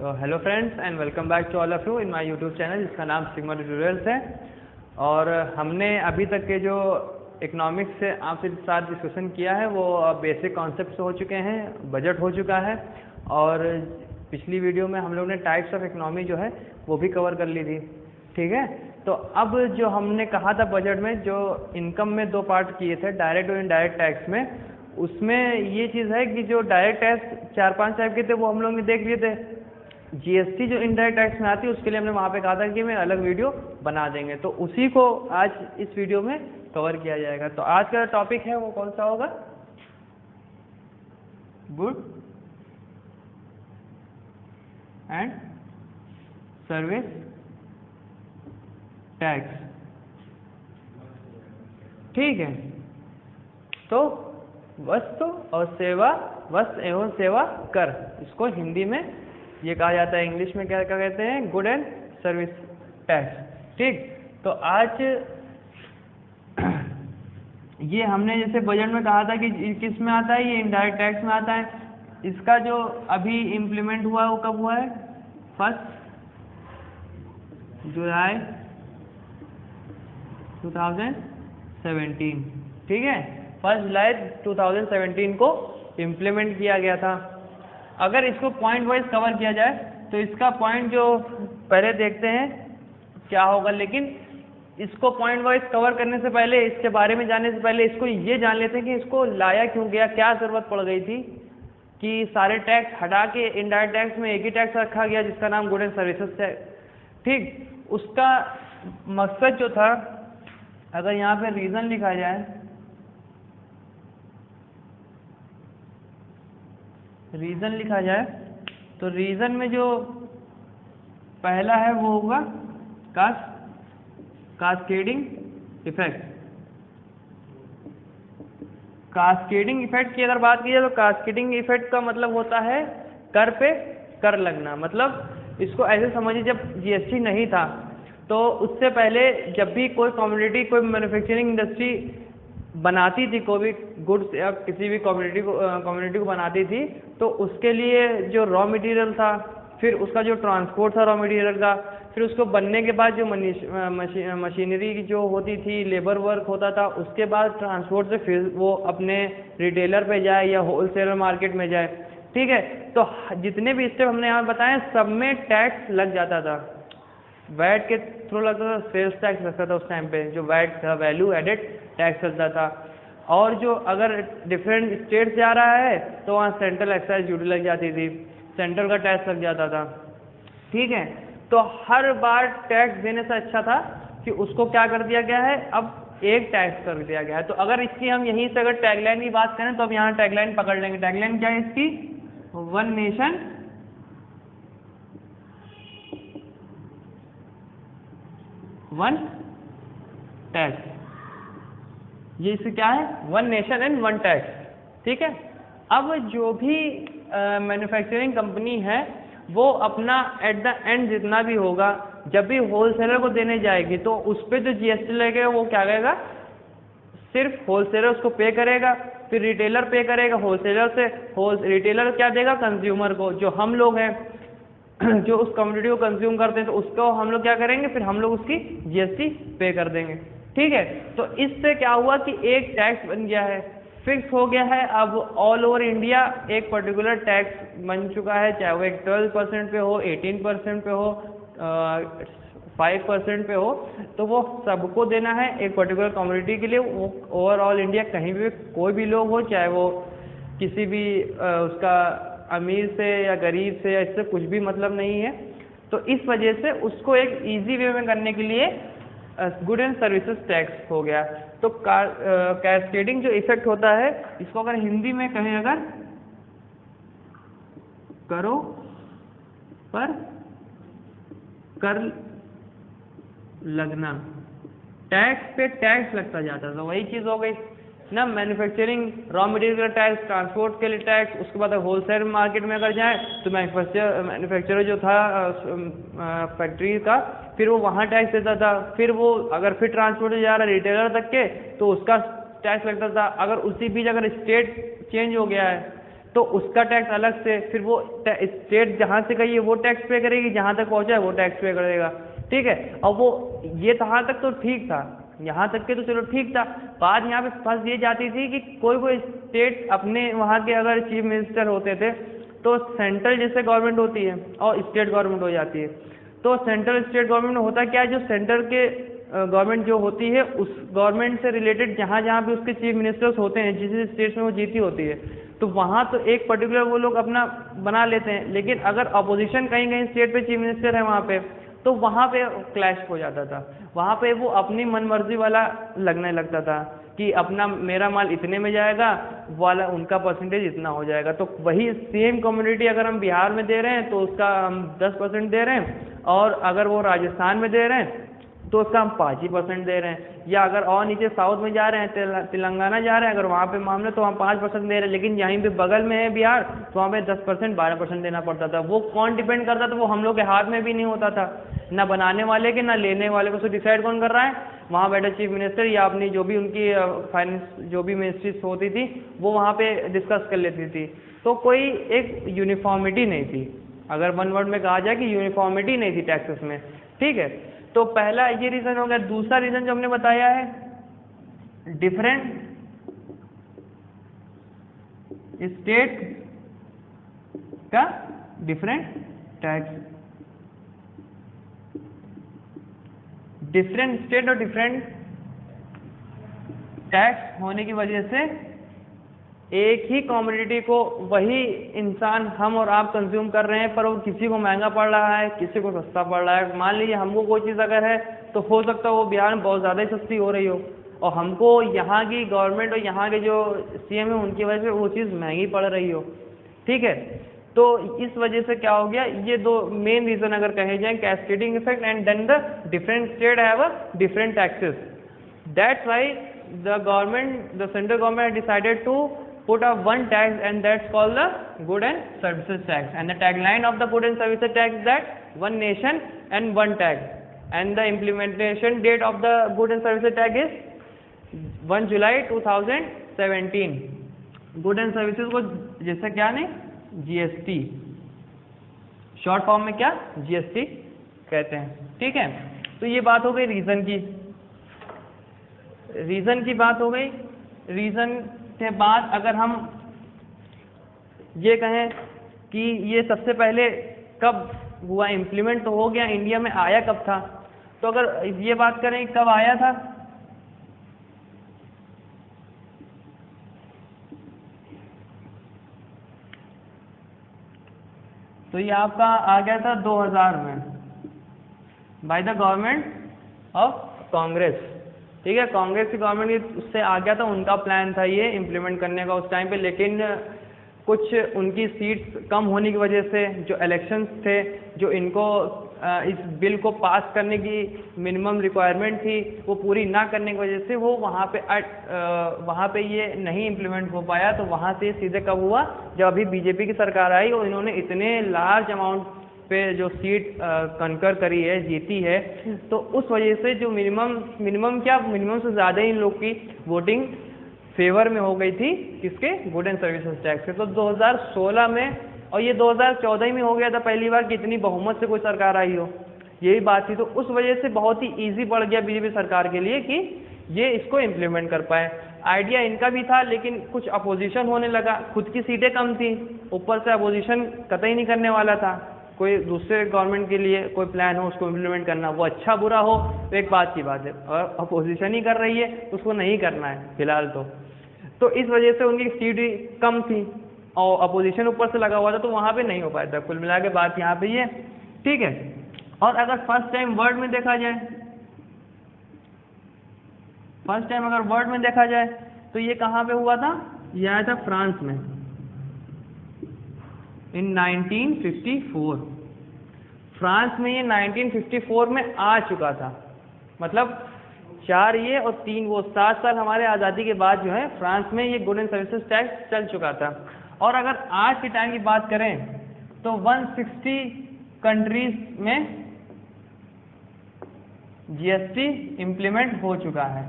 तो hello friends and welcome back to all of you in my YouTube channel जिसका नाम sigma tutorials है। और हमने अभी तक के जो इकोनॉमिक्स से आपसे साथ डिस्कशन किया है वो बेसिक कॉन्सेप्ट्स हो चुके हैं, बजट हो चुका है और पिछली वीडियो में हम लोग ने टाइप्स ऑफ इकोनॉमी जो है वो भी कवर कर ली थी। ठीक है, तो अब जो हमने कहा था बजट में जो इनकम में दो पार्ट किए थे, डायरेक्ट और इनडायरेक्ट टैक्स में, उसमें ये चीज़ है कि जो डायरेक्ट टैक्स 4-5 टाइप के थे वो हम लोग ने देख लिए थे। जीएसटी जो इनडायरेक्ट टैक्स में आती है उसके लिए हमने वहाँ पे कहा था कि मैं अलग वीडियो बना देंगे, तो उसी को आज इस वीडियो में कवर किया जाएगा। तो आज का टॉपिक है वो कौन सा होगा? Good and service tax. ठीक है, तो वस्तु और सेवा, वस्तु एवं सेवा कर, इसको हिंदी में ये कहा जाता है, इंग्लिश में क्या कहते हैं? Good and service tax. ठीक, तो आज ये हमने जैसे बजट में कहा था कि किस में आता है, ये इनडायरेक्ट टैक्स में आता है। इसका जो अभी इम्प्लीमेंट हुआ है वो कब हुआ है? 1 जुलाई 2017। ठीक है, 1 जुलाई 2017 को इम्प्लीमेंट किया गया था। अगर इसको पॉइंट वाइज कवर किया जाए तो इसका पॉइंट जो पहले देखते हैं क्या होगा, लेकिन इसको पॉइंट वाइज कवर करने से पहले, इसके बारे में जानने से पहले इसको ये जान लेते हैं कि इसको लाया क्यों गया, क्या ज़रूरत पड़ गई थी कि सारे टैक्स हटा के इनडायरेक्ट टैक्स में एक ही टैक्स रखा गया जिसका नाम गुड एंड सर्विसेज टैक्स। ठीक, उसका मकसद जो था, अगर यहाँ पे रीज़न लिखा जाए, रीज़न लिखा जाए तो रीज़न में जो पहला है वो होगा कास्केडिंग इफेक्ट। कास्केडिंग इफेक्ट की अगर बात की जाए तो कास्केडिंग इफेक्ट का मतलब होता है कर पे कर लगना। मतलब इसको ऐसे समझिए, जब जीएसटी नहीं था तो उससे पहले जब भी कोई कमोडिटी, कोई मैन्युफैक्चरिंग इंडस्ट्री बनाती थी, कोई भी गुड्स या किसी भी कम्युनिटी को बनाती थी, तो उसके लिए जो रॉ मटेरियल था, फिर उसका जो ट्रांसपोर्ट था रॉ मटेरियल का, फिर उसको बनने के बाद जो मशीनरी की जो होती थी, लेबर वर्क होता था, उसके बाद ट्रांसपोर्ट से फिर वो अपने रिटेलर पे जाए या होलसेलर मार्केट में जाए। ठीक है, तो जितने भी स्टेप हमने यहाँ बताए सब में टैक्स लग जाता था। वैट के थ्रू लगता था, सेल्स टैक्स लगता था उस टाइम पे, जो वैट था वैल्यू एडेड टैक्स लगता था। और जो अगर डिफरेंट स्टेट से आ रहा है तो वहाँ सेंट्रल एक्साइज ड्यूटी लग जाती थी, सेंट्रल का टैक्स लग जाता था। ठीक है, तो हर बार टैक्स देने से अच्छा था कि उसको क्या कर दिया गया है, अब एक टैक्स कर दिया गया है। तो अगर इसकी हम यहीं से अगर टैगलाइन की बात करें तो अब यहाँ टैगलाइन पकड़ लेंगे। टैगलाइन क्या है इसकी? One nation one tax. ये इससे क्या है? One nation and one tax. ठीक है, अब जो भी मैन्युफैक्चरिंग कंपनी है वो अपना एट द एंड जितना भी होगा, जब भी होलसेलर को देने जाएगी तो उस पर जो जीएसटी लगेगा वो क्या करेगा? सिर्फ होलसेलर उसको पे करेगा, फिर रिटेलर पे करेगा होलसेलर से, रिटेलर क्या देगा? कंज्यूमर को, जो हम लोग हैं जो उस कम्युनिटी को कंज्यूम करते हैं, तो उसको हम लोग क्या करेंगे? फिर हम लोग उसकी जीएसटी पे कर देंगे। ठीक है, तो इससे क्या हुआ कि एक टैक्स बन गया है, फिक्स हो गया है। अब ऑल ओवर इंडिया एक पर्टिकुलर टैक्स बन चुका है, चाहे वो 12% पे हो, 18% पे हो, 5% पे हो, तो वो सबको देना है एक पर्टिकुलर कम्युनिटी के लिए। वो ओवरऑल इंडिया कहीं भी कोई भी लोग हो, चाहे वो किसी भी उसका अमीर से या गरीब से या इससे कुछ भी मतलब नहीं है। तो इस वजह से उसको एक इजी वे में करने के लिए गुड एंड सर्विसेज टैक्स हो गया। तो कैस्केडिंग जो इफेक्ट होता है, इसको अगर हिंदी में कहें, अगर करो पर कर लगना, टैक्स पे टैक्स लगता जाता था, वही चीज़ हो गई ना। मैन्युफैक्चरिंग रॉ मटेरियल का टैक्स, ट्रांसपोर्ट के लिए टैक्स, उसके बाद होलसेल मार्केट में अगर जाए तो मैन्युफैक्चरर जो था फैक्ट्री का, फिर वो वहाँ टैक्स देता था। फिर वो अगर फिर ट्रांसपोर्ट से जा रहा है रिटेलर तक के तो उसका टैक्स लगता था। अगर उसी बीच अगर स्टेट चेंज हो गया है तो उसका टैक्स अलग से, फिर वो स्टेट जहाँ से गई है वो टैक्स पे करेगी, जहाँ तक पहुँचा है वो टैक्स पे करेगा, ठीक है। और वो ये यहाँ तक तो ठीक था, यहाँ तक के तो चलो ठीक था। बात यहाँ पे फंस ये जाती थी कि कोई कोई स्टेट अपने वहाँ के अगर चीफ मिनिस्टर होते थे तो सेंट्रल जैसे गवर्नमेंट होती है और स्टेट गवर्नमेंट हो जाती है, तो सेंट्रल स्टेट गवर्नमेंट में होता क्या है, जो सेंटर के गवर्नमेंट जो होती है उस गवर्नमेंट से रिलेटेड जहाँ जहाँ भी उसके चीफ मिनिस्टर्स होते हैं, जिस जिस स्टेट्स में वो जीती होती है, तो वहाँ तो एक पर्टिकुलर वो लोग अपना बना लेते हैं। लेकिन अगर अपोजिशन कहीं कहीं स्टेट पे चीफ मिनिस्टर है वहाँ पे, तो वहाँ पे क्लैश हो जाता था, वहाँ पे वो अपनी मनमर्जी वाला लगने लगता था कि अपना मेरा माल इतने में जाएगा, वाला उनका परसेंटेज इतना हो जाएगा। तो वही सेम कम्युनिटी अगर हम बिहार में दे रहे हैं तो उसका हम 10% दे रहे हैं, और अगर वो राजस्थान में दे रहे हैं तो उसका हम 5% दे रहे हैं, या अगर और नीचे साउथ में जा रहे हैं, तेलंगाना जा रहे हैं, अगर वहाँ पे मामले तो हम 5% दे रहे हैं, लेकिन यहीं पे बगल में है बिहार तो वहाँ पे 10% 12% देना पड़ता था। वो कौन डिपेंड करता था, वो हम लोग के हाथ में भी नहीं होता था, ना बनाने वाले के ना लेने वाले को। तो डिसाइड कौन कर रहा है, वहाँ बैठे चीफ मिनिस्टर या अपनी जो भी उनकी फाइनेंस जो भी मिनिस्ट्रीज होती थी वो वहाँ पे डिस्कस कर लेती थी। तो कोई एक यूनिफॉर्मिटी नहीं थी, अगर वन वर्ड में कहा जाए कि यूनिफॉर्मिटी नहीं थी टैक्सेस में, ठीक है। तो पहला ये रीजन हो गया। दूसरा रीजन जो हमने बताया है, डिफरेंट स्टेट का डिफरेंट टैक्स, डिफरेंट स्टेट और डिफरेंट टैक्स होने की वजह से एक ही कॉमोडिटी को वही इंसान हम और आप कंज्यूम कर रहे हैं, पर वो किसी को महंगा पड़ रहा है, किसी को सस्ता पड़ रहा है। मान लीजिए हमको कोई चीज़ अगर है तो हो सकता है वो बिहार में बहुत ज़्यादा ही सस्ती हो रही हो, और हमको यहाँ की गवर्नमेंट और यहाँ के जो सीएम है उनकी वजह से वो चीज़ महंगी पड़ रही हो, ठीक है। तो इस वजह से क्या हो गया, ये दो मेन रीज़न अगर कहे जाए, cascading effect and then the different state have a different taxes. That's why the central government decided to put up one tax, and that's called the good and services tax. And the tagline of the good and services tax is that one nation and one tax. And the implementation date of the good and services tax is 1 July 2017. Good and services को जैसे क्या नहीं, GST short form में क्या GST कहते हैं, ठीक है। तो ये बात हो गई रीजन की, रीजन की बात हो गई। रीजन के बाद अगर हम ये कहें कि ये सबसे पहले कब हुआ, इम्प्लीमेंट तो हो गया, इंडिया में आया कब था, तो अगर ये बात करें कब आया था, तो ये आपका आ गया था 2000 में by the government of Congress, ठीक है। कांग्रेस की गवर्नमेंट उससे आ गया था, उनका प्लान था ये इम्प्लीमेंट करने का उस टाइम पे, लेकिन कुछ उनकी सीट्स कम होने की वजह से जो इलेक्शंस थे, जो इनको इस बिल को पास करने की मिनिमम रिक्वायरमेंट थी वो पूरी ना करने की वजह से वो वहाँ पे ये नहीं इम्प्लीमेंट हो पाया। तो वहाँ से सीधे कब हुआ, जब अभी बीजेपी की सरकार आई और इन्होंने इतने लार्ज अमाउंट पे जो सीट कनकर करी है, जीती है, तो उस वजह से जो मिनिमम से ज़्यादा ही लोग की वोटिंग फेवर में हो गई थी किसके, गुड एंड सर्विसेज टैक्स के। तो 2016 में, और ये 2014 में हो गया था पहली बार कि इतनी बहुमत से कोई सरकार आई हो, यही बात थी। तो उस वजह से बहुत ही इजी पड़ गया बीजेपी सरकार के लिए कि ये इसको इम्प्लीमेंट कर पाए। आइडिया इनका भी था, लेकिन कुछ अपोजिशन होने लगा, खुद की सीटें कम थी, ऊपर से अपोजिशन कतई नहीं करने वाला था। कोई दूसरे गवर्नमेंट के लिए कोई प्लान हो उसको इम्प्लीमेंट करना, वो अच्छा बुरा हो तो एक बात की बात है, और अपोजिशन ही कर रही है तो उसको नहीं करना है फिलहाल तो इस वजह से उनकी सीट कम थी और अपोजिशन ऊपर से लगा हुआ था, तो वहाँ पे नहीं हो पाया था। कुल मिला के बात यहाँ पे ये, ठीक है। और अगर फर्स्ट टाइम वर्ल्ड में देखा जाए, फर्स्ट टाइम अगर वर्ल्ड में देखा जाए तो ये कहाँ पे हुआ था, ये आया था फ्रांस में इन 1954। फ्रांस में ये 1954 में आ चुका था, मतलब 4 ये और 3 वो, 7 साल हमारे आज़ादी के बाद जो है फ्रांस में ये गुड एंड सर्विसेज टैक्स चल चुका था। और अगर आज के टाइम की बात करें तो 160 कंट्रीज में जीएसटी इम्प्लीमेंट हो चुका है,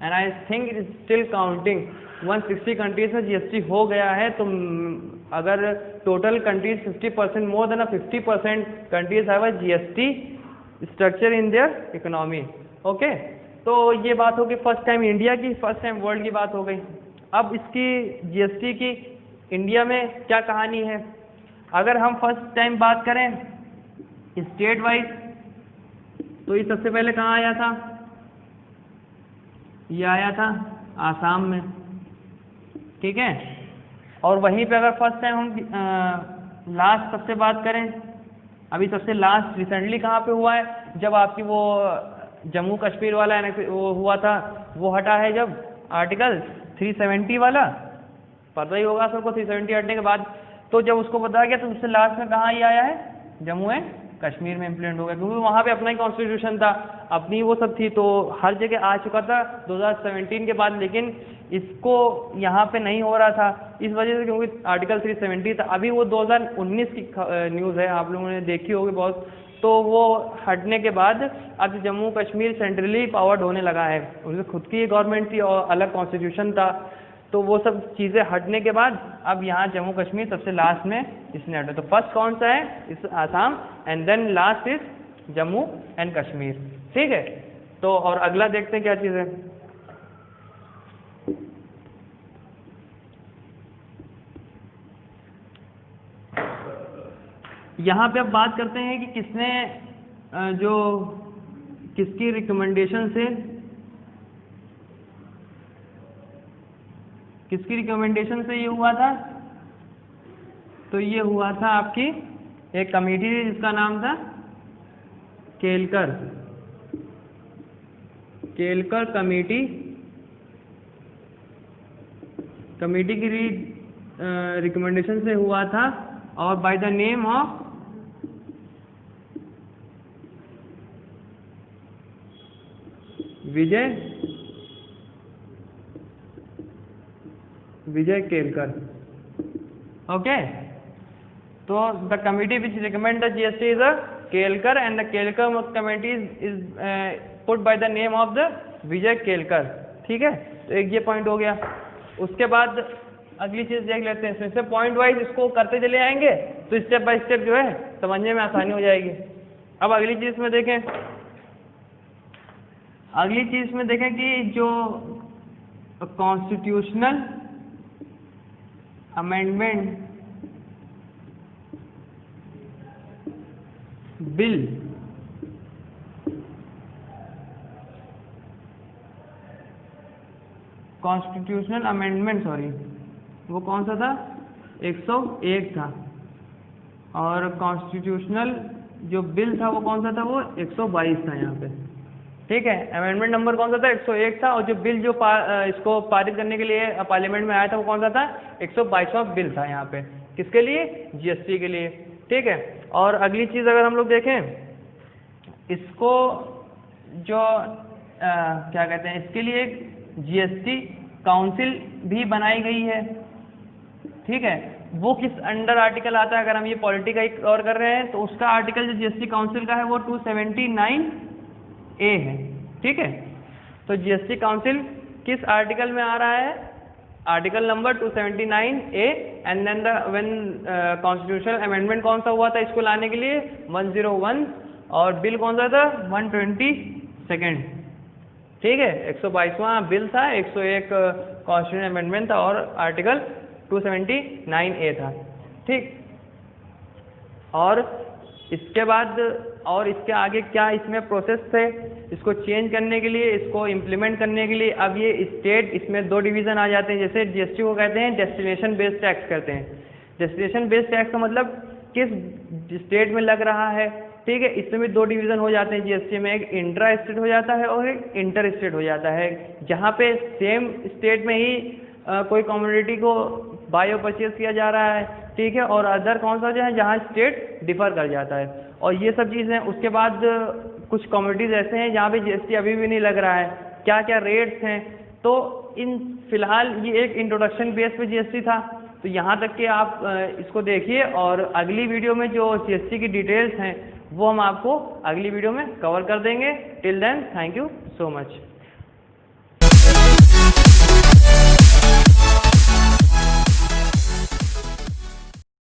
and I think it is still counting. 160 countries में जीएसटी हो गया है, तो अगर total countries 50% more than 50% countries have a GST structure in their economy. Okay, तो ये बात होगी फर्स्ट टाइम इंडिया की, फर्स्ट टाइम वर्ल्ड की बात हो गई। अब इसकी जीएसटी की इंडिया में क्या कहानी है। अगर हम फर्स्ट टाइम बात करें स्टेट वाइज, तो ये सबसे पहले कहाँ आया था, ये आया था आसाम में, ठीक है। और वहीं पे अगर फर्स्ट टाइम हम लास्ट सबसे बात करें, अभी सबसे लास्ट रिसेंटली कहाँ पे हुआ है, जब आपकी वो जम्मू कश्मीर वाला वो हुआ था, वो हटा है जब आर्टिकल 370 वाला, पता ही होगा सबको 370 हटने के बाद, तो जब उसको बताया गया तो उससे लास्ट में कहाँ ही आया है, जम्मू एंड कश्मीर में इम्प्लीमेंट हो गया, क्योंकि वहाँ पे अपना ही कॉन्स्टिट्यूशन था, अपनी वो सब थी, तो हर जगह आ चुका था 2017 के बाद, लेकिन इसको यहाँ पे नहीं हो रहा था इस वजह से, क्योंकि आर्टिकल 370 था। अभी वो 2019 की न्यूज़ है, आप लोगों ने देखी होगी बहुत, तो वो हटने के बाद अब जम्मू कश्मीर सेंट्रली पावर्ड होने लगा है, उसकी खुद की गवर्नमेंट थी और अलग कॉन्स्टिट्यूशन था, तो वो सब चीज़ें हटने के बाद अब यहाँ जम्मू कश्मीर सबसे लास्ट में इसने हटा। तो फर्स्ट कौन सा है, इस Assam, and then last is Jammu and Kashmir, ठीक है। तो और अगला देखते हैं क्या चीज़ है। यहाँ पे अब बात करते हैं कि किसने जो किसकी रिकमेंडेशन से, किसकी रिकमेंडेशन से ये हुआ था, तो ये हुआ था आपकी एक कमेटी थी जिसका नाम था केलकर कमेटी की रिकमेंडेशन से हुआ था, और by the name of Vijay Kelkar. Okay, तो the committee which recommend the GST is a Kelkar, and the Kelkar committee is put by the name of the Vijay Kelkar, ठीक है। तो एक ये पॉइंट हो गया। उसके बाद अगली चीज देख लेते हैं, इसमें पॉइंट वाइज इसको करते चले आएंगे तो स्टेप बाय स्टेप जो है समझने में आसानी हो जाएगी। अब अगली चीज में देखें, अगली चीज में देखें कि जो constitutional amendment bill constitutional amendment वो कौन सा था, 101 था, और कॉन्स्टिट्यूशनल जो बिल था वो कौन सा था, वो 122 था यहाँ पे, ठीक है। अमेंडमेंट नंबर कौन सा था, 101 था, और जो बिल जो इसको पारित करने के लिए पार्लियामेंट में आया था वो कौन सा था, 122वां बिल था यहाँ पे, किसके लिए, जीएसटी के लिए, ठीक है। और अगली चीज़ अगर हम लोग देखें, इसको जो क्या कहते हैं, इसके लिए एक जीएसटी काउंसिल भी बनाई गई है, ठीक है। वो किस अंडर आर्टिकल आता है, अगर हम ये पॉलिटी का कवर कर रहे हैं तो उसका आर्टिकल जो जीएसटी काउंसिल का है वो 279A है, ठीक है। तो जीएसटी काउंसिल किस आर्टिकल में आ रहा है, article number 279A, and then when constitutional amendment कौन सा हुआ था इसको लाने के लिए, 101, और बिल कौन सा था, 122, ठीक है। 122वां बिल था, 101 कॉन्स्टिट्यूशनल अमेंडमेंट था, और आर्टिकल 279A था, ठीक। और इसके बाद और इसके आगे क्या इसमें प्रोसेस थे, इसको चेंज करने के लिए, इसको इम्प्लीमेंट करने के लिए। अब ये स्टेट, इसमें 2 डिवीज़न आ जाते हैं, जैसे जीएसटी को कहते हैं डेस्टिनेशन बेस्ड टैक्स कहते हैं। डेस्टिनेशन बेस्ड टैक्स का मतलब किस स्टेट में लग रहा है, ठीक है। इसमें भी 2 डिवीज़न हो जाते हैं जीएसटी में, एक इंट्रा स्टेट हो जाता है और एक इंटर स्टेट हो जाता है, जहाँ पे सेम स्टेट में ही कोई कम्युनिटी को बाय और परचेज किया जा रहा है, ठीक है। और अदर कौन सा जो है जहाँ स्टेट डिफर कर जाता है, और ये सब चीज़ें। उसके बाद कुछ कम्युनिटीज़ ऐसे हैं जहाँ पे जीएसटी अभी भी नहीं लग रहा है, क्या क्या रेट्स हैं। तो इन फिलहाल ये एक इंट्रोडक्शन बेस पे जीएसटी था, तो यहाँ तक कि आप इसको देखिए, और अगली वीडियो में जो जीएसटी की डिटेल्स हैं वो हम आपको अगली वीडियो में कवर कर देंगे। Till then, thank you so much.